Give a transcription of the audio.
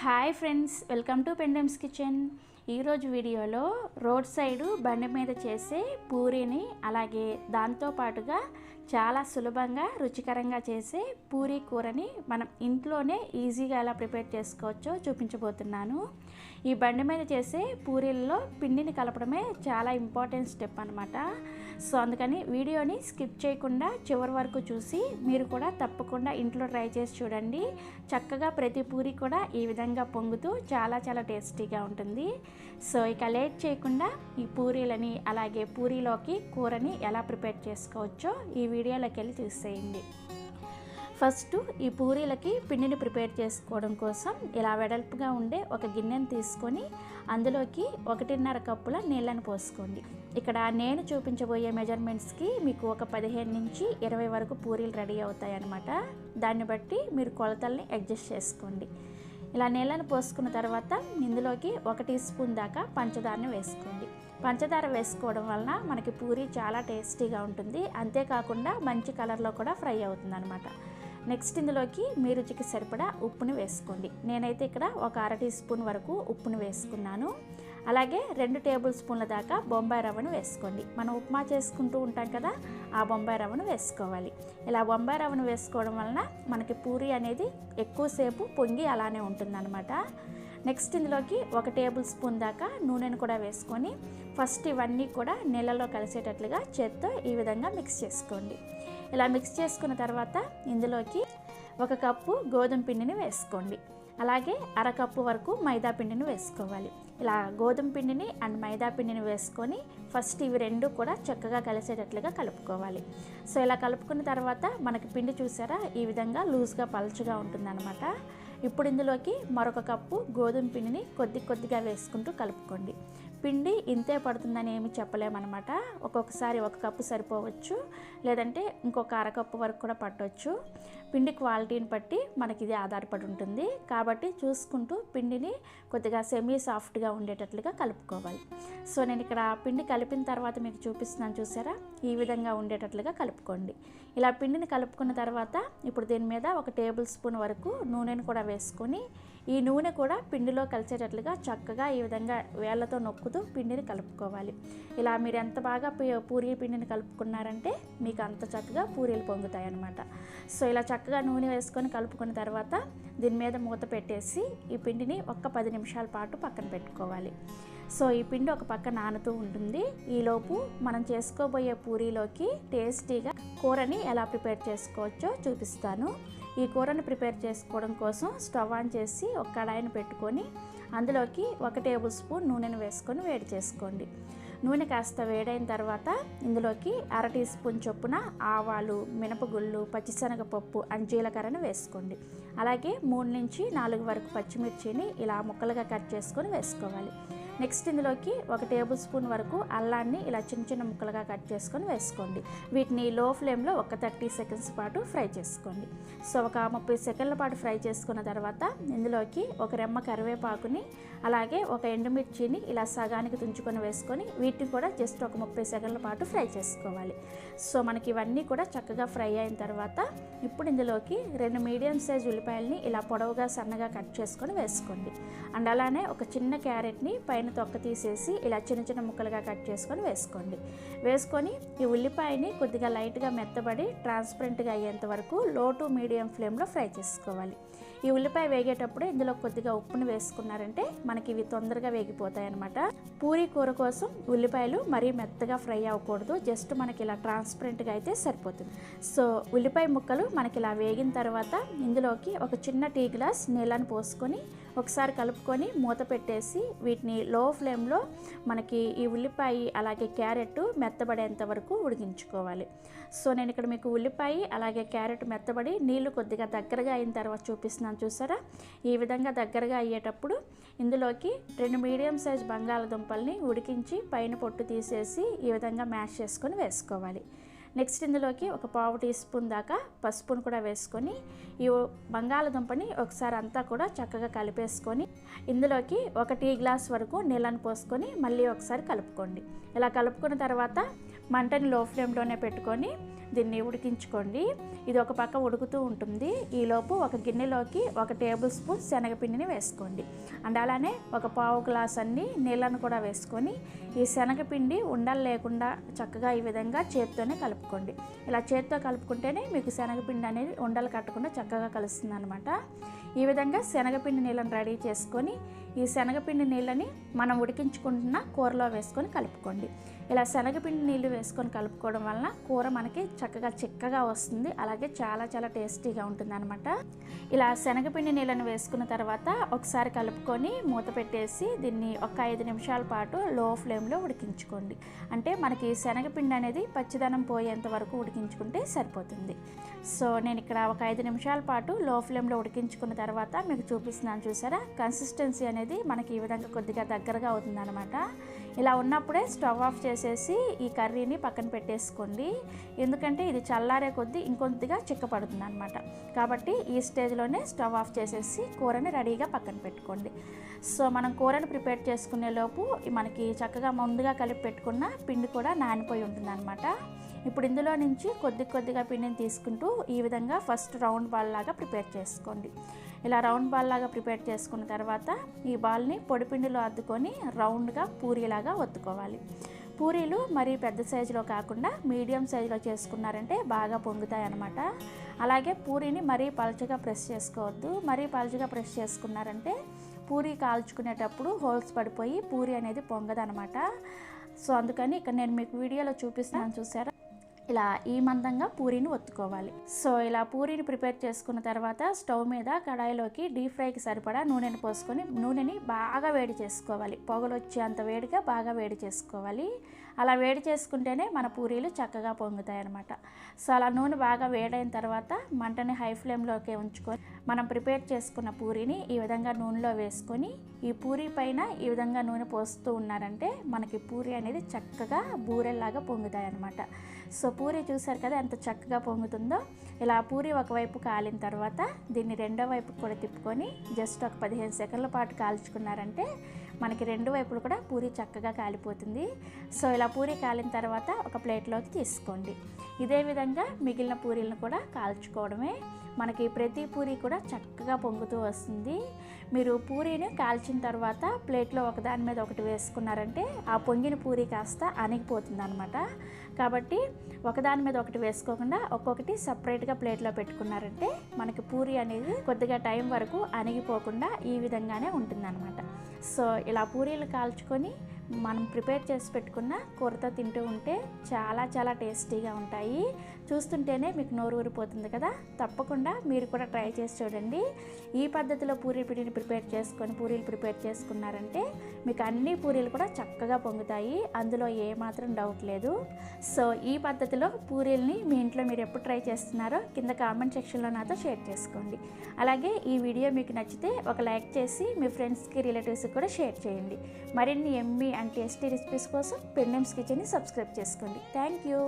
Hi friends, welcome to పెండమ్స్ kitchen. ఈరోజు వీడియోలో రోడ్ సైడు బండి మీద చేసే పూరీని అలాగే దాంతోపాటుగా చాలా సులభంగా రుచికరంగా చేసే పూరీ కూరని మనం ఇంట్లోనే ఈజీగా ఎలా ప్రిపేర్ చేసుకోవచ్చో చూపించబోతున్నాను. ఈ బండి మీద చేసే పూరీల్లో పిండిని కలపడమే చాలా ఇంపార్టెంట్ స్టెప్ అనమాట. సో అందుకని వీడియోని స్కిప్ చేయకుండా చివరి వరకు చూసి మీరు కూడా తప్పకుండా ఇంట్లో ట్రై చేసి చూడండి. చక్కగా ప్రతి పూరీ కూడా ఈ విధంగా పొంగుతూ చాలా చాలా టేస్టీగా ఉంటుంది. సో ఇక లేట్ చేయకుండా ఈ పూరీలని అలాగే పూరీలోకి కూరని ఎలా ప్రిపేర్ చేసుకోవచ్చో ఈ వీడియోలోకి వెళ్ళి చూసేయండి. ఫస్ట్ ఈ పూరీలకి పిండిని ప్రిపేర్ చేసుకోవడం కోసం ఇలా వెడల్పుగా ఉండే ఒక గిన్నెను తీసుకొని అందులోకి 1.5 కప్పుల నీళ్ళని పోసుకోండి. ఇక్కడ నేను చూపించబోయే మెజర్మెంట్స్కి మీకు ఒక 15 నుంచి 20 వరకు పూరీలు రెడీ అవుతాయి అన్నమాట. దాన్ని బట్టి మీరు కొలతల్ని అడ్జస్ట్ చేసుకోండి. ఇలా నీళ్ళని పోసుకున్న తర్వాత ఇందులోకి 1 టీ స్పూన్ దాకా పంచదారని వేసుకోండి. పంచదార వేసుకోవడం వలన మనకి పూరీ చాలా టేస్టీగా ఉంటుంది, అంతేకాకుండా మంచి కలర్లో కూడా ఫ్రై అవుతుంది అనమాట. నెక్స్ట్ ఇందులోకి మీ రుచికి సరిపడా ఉప్పుని వేసుకోండి. నేనైతే ఇక్కడ ఒక 1/2 టీ స్పూన్ వరకు ఉప్పుని వేసుకున్నాను. అలాగే 2 టేబుల్ స్పూన్ల దాకా బొంబాయి రవ్వను వేసుకోండి. మనం ఉప్మా చేసుకుంటూ ఉంటాం కదా, ఆ బొంబాయి రవ్వను వేసుకోవాలి. ఇలా బొంబాయి రవ్వను వేసుకోవడం వలన మనకి పూరీ అనేది ఎక్కువసేపు పొంగి అలానే ఉంటుందన్నమాట. నెక్స్ట్ ఇందులోకి 1 టేబుల్ స్పూన్ దాకా నూనెను కూడా వేసుకొని ఫస్ట్ ఇవన్నీ కూడా నీళ్ళలో కలిసేటట్లుగా చేత్తో ఈ విధంగా మిక్స్ చేసుకోండి. ఇలా మిక్స్ చేసుకున్న తర్వాత ఇందులోకి 1 కప్పు గోధుమ పిండిని వేసుకోండి. అలాగే 1/2 కప్పు వరకు మైదా పిండిని వేసుకోవాలి. ఇలా గోధుమ పిండిని అండ్ మైదా పిండిని వేసుకొని ఫస్ట్ ఇవి రెండు కూడా చక్కగా కలిసేటట్లుగా కలుపుకోవాలి. సో ఇలా కలుపుకున్న తర్వాత మనకి పిండి చూసారా ఈ విధంగా లూజ్గా పలుచగా ఉంటుందన్నమాట. ఇప్పుడు ఇందులోకి మరొక కప్పు గోధుమ పిండిని కొద్దిగా వేసుకుంటూ కలుపుకోండి. పిండి ఇంతే పడుతుందని ఏమి చెప్పలేమన్నమాట. ఒక్కొక్కసారి 1 కప్పు సరిపోవచ్చు, లేదంటే ఇంకొక 1/2 కప్పు వరకు కూడా పట్టవచ్చు. పిండి క్వాలిటీని బట్టి మనకి ఇది ఆధారపడి ఉంటుంది. కాబట్టి చూసుకుంటూ పిండిని కొద్దిగా సెమీ సాఫ్ట్గా ఉండేటట్లుగా కలుపుకోవాలి. సో నేను ఇక్కడ పిండి కలిపిన తర్వాత మీకు చూపిస్తున్నాను చూసారా, ఈ విధంగా ఉండేటట్లుగా కలుపుకోండి. ఇలా పిండిని కలుపుకున్న తర్వాత ఇప్పుడు దీని మీద 1 టేబుల్ స్పూన్ వరకు నూనెను కూడా వేసుకొని ఈ నూనె కూడా పిండిలో కలిసేటట్లుగా చక్కగా ఈ విధంగా వేళ్ళతో నొక్కుతూ పిండిని కలుపుకోవాలి. ఇలా మీరు ఎంత బాగా పూరీ పిండిని కలుపుకున్నారంటే మీకు అంత చక్కగా పూరీలు పొంగుతాయి అన్నమాట. సో ఇలా చక్కగా నూనె వేసుకొని కలుపుకున్న తర్వాత దీని మీద మూత పెట్టేసి ఈ పిండిని ఒక 10 నిమిషాల పాటు పక్కన పెట్టుకోవాలి. సో ఈ పిండి ఒక పక్క నానుతూ ఉంటుంది. ఈలోపు మనం చేసుకోబోయే పూరీలోకి టేస్టీగా కూరని ఎలా ప్రిపేర్ చేసుకోవచ్చో చూపిస్తాను. ఈ కూరని ప్రిపేర్ చేసుకోవడం కోసం స్టవ్ ఆన్ చేసి ఒక కడాయిని పెట్టుకొని అందులోకి 1 టేబుల్ స్పూన్ నూనెను వేసుకొని వేడి చేసుకోండి. నూనె కాస్త వేడైన తర్వాత ఇందులోకి 1/2 టీ స్పూన్ చొప్పున ఆవాలు, మినపగుళ్ళు, పచ్చిశనగపప్పు అండ్ జీలకర్రను వేసుకోండి. అలాగే 3 నుంచి 4 వరకు పచ్చిమిర్చిని ఇలా ముక్కలుగా కట్ చేసుకొని వేసుకోవాలి. నెక్స్ట్ ఇందులోకి 1 టేబుల్ స్పూన్ వరకు అల్లాన్ని ఇలా చిన్న ముక్కలుగా కట్ చేసుకొని వేసుకోండి. వీటిని లో ఫ్లేమ్లో ఒక 30 సెకండ్స్ పాటు ఫ్రై చేసుకోండి. సో ఒక 30 సెకండ్ల పాటు ఫ్రై చేసుకున్న తర్వాత ఇందులోకి 1 రెమ్మ కరివేపాకుని అలాగే 1 ఎండుమిర్చిని ఇలా సగానికి తుంచుకొని వేసుకొని వీటిని కూడా జస్ట్ ఒక 30 సెకండ్ల పాటు ఫ్రై చేసుకోవాలి. సో మనకి ఇవన్నీ కూడా చక్కగా ఫ్రై అయిన తర్వాత ఇప్పుడు ఇందులోకి 2 మీడియం సైజ్ ఉల్లిపాయలని ఇలా పొడవుగా సన్నగా కట్ చేసుకొని వేసుకోండి. అండ్ అలానే ఒక చిన్న క్యారెట్ని పైన తొక్క తీసేసి ఇలా చిన్న ముక్కలుగా కట్ చేసుకొని వేసుకోండి. వేసుకొని ఈ ఉల్లిపాయని కొద్దిగా లైట్గా మెత్తబడి ట్రాన్స్పరెంట్గా అయ్యేంత వరకు లో టు మీడియం ఫ్లేమ్లో ఫ్రై చేసుకోవాలి. ఈ ఉల్లిపాయ వేగేటప్పుడు ఇందులో కొద్దిగా ఉప్పును వేసుకున్నారంటే మనకి ఇవి తొందరగా వేగిపోతాయి అన్నమాట. పూరీ కూర కోసం ఉల్లిపాయలు మరీ మెత్తగా ఫ్రై అవ్వకూడదు, జస్ట్ మనకి ఇలా ట్రాన్స్పరెంట్గా అయితే సరిపోతుంది. సో ఉల్లిపాయ ముక్కలు మనకి ఇలా వేగిన తర్వాత ఇందులోకి ఒక చిన్న టీ గ్లాస్ నీళ్ళని పోసుకొని ఒకసారి కలుపుకొని మూత పెట్టేసి వీటిని లో ఫ్లేమ్లో మనకి ఈ ఉల్లిపాయ అలాగే క్యారెట్ మెత్తబడేంత వరకు ఉడికించుకోవాలి. సో నేను ఇక్కడ మీకు ఉల్లిపాయ అలాగే క్యారెట్ మెత్తబడి నీళ్లు కొద్దిగా దగ్గరగా అయిన తర్వాత చూపిస్తున్నాను చూసారా. ఈ విధంగా దగ్గరగా అయ్యేటప్పుడు ఇందులోకి 2 మీడియం సైజ్ బంగాళదుంపల్ని ఉడికించి పైన పొట్టు తీసేసి ఈ విధంగా మ్యాష్ చేసుకొని వేసుకోవాలి. నెక్స్ట్ ఇందులోకి ఒక 1/4 టీ స్పూన్ దాకా పసుపును కూడా వేసుకొని ఈ బంగాళదుంపని ఒకసారి అంతా కూడా చక్కగా కలిపేసుకొని ఇందులోకి 1 టీ గ్లాస్ వరకు నీళ్ళని పోసుకొని మళ్ళీ ఒకసారి కలుపుకోండి. ఇలా కలుపుకున్న తర్వాత మంటని లో ఫ్లేమ్లోనే పెట్టుకొని దీన్ని ఉడికించుకోండి. ఇది ఒక పక్క ఉడుకుతూ ఉంటుంది. ఈలోపు ఒక గిన్నెలోకి 1 టేబుల్ స్పూన్ శనగపిండిని వేసుకోండి. అండ్ అలానే ఒక పావు గ్లాస్ అన్ని నీళ్ళను కూడా వేసుకొని ఈ శనగపిండి ఉండలు లేకుండా చక్కగా ఈ విధంగా చేత్తోనే కలుపుకోండి. ఇలా చేత్తో కలుపుకుంటేనే మీకు శనగపిండి అనేది ఉండలు కట్టకుండా చక్కగా కలుస్తుంది అనమాట. ఈ విధంగా శనగపిండి నీళ్ళని రెడీ చేసుకొని ఈ శనగపిండి నీళ్ళని మనం ఉడికించుకుంటున్న కూరలో వేసుకొని కలుపుకోండి. ఇలా శనగపిండి నీళ్ళు వేసుకొని కలుపుకోవడం వలన కూర మనకి చక్కగా చిక్కగా వస్తుంది. అలాగే చాలా చాలా టేస్టీగా ఉంటుంది అనమాట. ఇలా శనగపిండి నీళ్ళని వేసుకున్న తర్వాత ఒకసారి కలుపుకొని మూత పెట్టేసి దీన్ని ఒక 5 నిమిషాల పాటు లో ఫ్లేమ్లో ఉడికించుకోండి. అంటే మనకి శనగపిండి అనేది పచ్చిదనం పోయేంత వరకు ఉడికించుకుంటే సరిపోతుంది. సో నేను ఇక్కడ ఒక 5 నిమిషాల పాటు లో ఫ్లేమ్లో ఉడికించుకున్న తర్వాత మీకు చూపిస్తున్నాను, చూసారా? కన్సిస్టెన్సీ అనేది మనకి ఈ విధంగా కొద్దిగా దగ్గరగా అవుతుంది అనమాట. ఇలా ఉన్నప్పుడే స్టవ్ ఆఫ్ చేసేసి ఈ కర్రీని పక్కన పెట్టేసుకోండి. ఎందుకంటే ఇది చల్లారే కొద్దీ ఇంకొద్దిగా చిక్కపడుతుంది అనమాట. కాబట్టి ఈ స్టేజ్లోనే స్టవ్ ఆఫ్ చేసేసి కూరని రెడీగా పక్కన పెట్టుకోండి. సో మనం కూరని ప్రిపేర్ చేసుకునే లోపు మనకి చక్కగా ముందుగా కలిపి పెట్టుకున్న పిండి కూడా నానిపోయి ఉంటుంది అనమాట. ఇప్పుడు ఇందులో నుంచి కొద్దిగా పిండిని తీసుకుంటూ ఈ విధంగా ఫస్ట్ రౌండ్ బాల్ లాగా ప్రిపేర్ చేసుకోండి. ఇలా రౌండ్ బాల్ లాగా ప్రిపేర్ చేసుకున్న తర్వాత ఈ బాల్ని పొడిపిండిలో అద్దుకొని రౌండ్గా పూరీలాగా ఒత్తుకోవాలి. పూరీలు మరీ పెద్ద సైజులో కాకుండా మీడియం సైజులో చేసుకున్నారంటే బాగా పొంగుతాయి అన్నమాట. అలాగే పూరీని మరీ పలుచగా ప్రెస్ చేసుకోవద్దు. మరీ పలుచగా ప్రెస్ చేసుకున్నారంటే పూరీ కాల్చుకునేటప్పుడు హోల్స్ పడిపోయి పూరీ అనేది పొంగదనమాట. సో అందుకని ఇక్కడ నేను మీకు వీడియోలో చూపిస్తున్నాను, చూసారా? ఇలా ఈ మందంగా పూరీని ఒత్తుకోవాలి. సో ఇలా పూరీని ప్రిపేర్ చేసుకున్న తర్వాత స్టవ్ మీద కడాయిలోకి డీప్ ఫ్రైకి సరిపడా నూనెని పోసుకొని నూనెని బాగా వేడి చేసుకోవాలి. పొగలు వచ్చేంత వేడిగా బాగా వేడి చేసుకోవాలి. అలా వేడి చేసుకుంటేనే మన పూరీలు చక్కగా పొంగుతాయి అన్నమాట. సో అలా నూనె బాగా వేడైన తర్వాత మంటని హై ఫ్లేమ్లోకి ఉంచుకొని మనం ప్రిపేర్ చేసుకున్న పూరీని ఈ విధంగా నూనెలో వేసుకొని ఈ పూరీ పైన ఈ విధంగా నూనె పోస్తూ ఉన్నారంటే మనకి పూరీ అనేది చక్కగా బూరెల్లాగా పొంగుతాయి అన్నమాట. సో పూరీ చూసారు కదా ఎంత చక్కగా పొంగుతుందో. ఇలా పూరీ ఒకవైపు కాలిన తర్వాత దీన్ని రెండో వైపు కూడా తిప్పుకొని జస్ట్ ఒక 15 సెకండ్ల పాటు కాల్చుకున్నారంటే మనకి రెండు వైపులు కూడా పూరీ చక్కగా కాలిపోతుంది. సో ఇలా పూరీ కాలిన తర్వాత ఒక ప్లేట్లోకి తీసుకోండి. ఇదే విధంగా మిగిలిన పూరీలను కూడా కాల్చుకోవడమే. మనకి ప్రతి పూరీ కూడా చక్కగా పొంగుతూ వస్తుంది. మీరు పూరీని కాల్చిన తర్వాత ప్లేట్లో ఒకదాని మీద ఒకటి వేసుకున్నారంటే ఆ పొంగిన పూరీ కాస్త అణిగిపోతుంది అనమాట. కాబట్టి ఒకదాని మీద ఒకటి వేసుకోకుండా ఒక్కొక్కటి సపరేట్గా ప్లేట్లో పెట్టుకున్నారంటే మనకి పూరీ అనేది కొద్దిగా టైం వరకు అణిగిపోకుండా ఈ విధంగానే ఉంటుందన్నమాట. సో ఇలా పూరీలు కాల్చుకొని మనం ప్రిపేర్ చేసి పెట్టుకున్న కూరతో తింటూ ఉంటే చాలా చాలా టేస్టీగా ఉంటాయి. చూస్తుంటేనే మీకు నోరు ఊరిపోతుంది కదా. తప్పకుండా మీరు కూడా ట్రై చేసి చూడండి. ఈ పద్ధతిలో పూరీ పిండిని పూరీలు ప్రిపేర్ చేసుకున్నారంటే మీకు అన్ని పూరీలు కూడా చక్కగా పొంగుతాయి. అందులో ఏమాత్రం డౌట్ లేదు. సో ఈ పద్ధతిలో పూరీల్ని మీ ఇంట్లో మీరు ఎప్పుడు ట్రై చేస్తున్నారో కింద కామెంట్ సెక్షన్లో నాతో షేర్ చేసుకోండి. అలాగే ఈ వీడియో మీకు నచ్చితే ఒక లైక్ చేసి మీ ఫ్రెండ్స్కి రిలేటివ్స్కి కూడా షేర్ చేయండి. మరిన్ని ఎమ్మీ అండ్ టేస్టీ రెసిపీస్ కోసం పెండెమ్స్ కిచెన్ని సబ్స్క్రైబ్ చేసుకోండి. Thank you.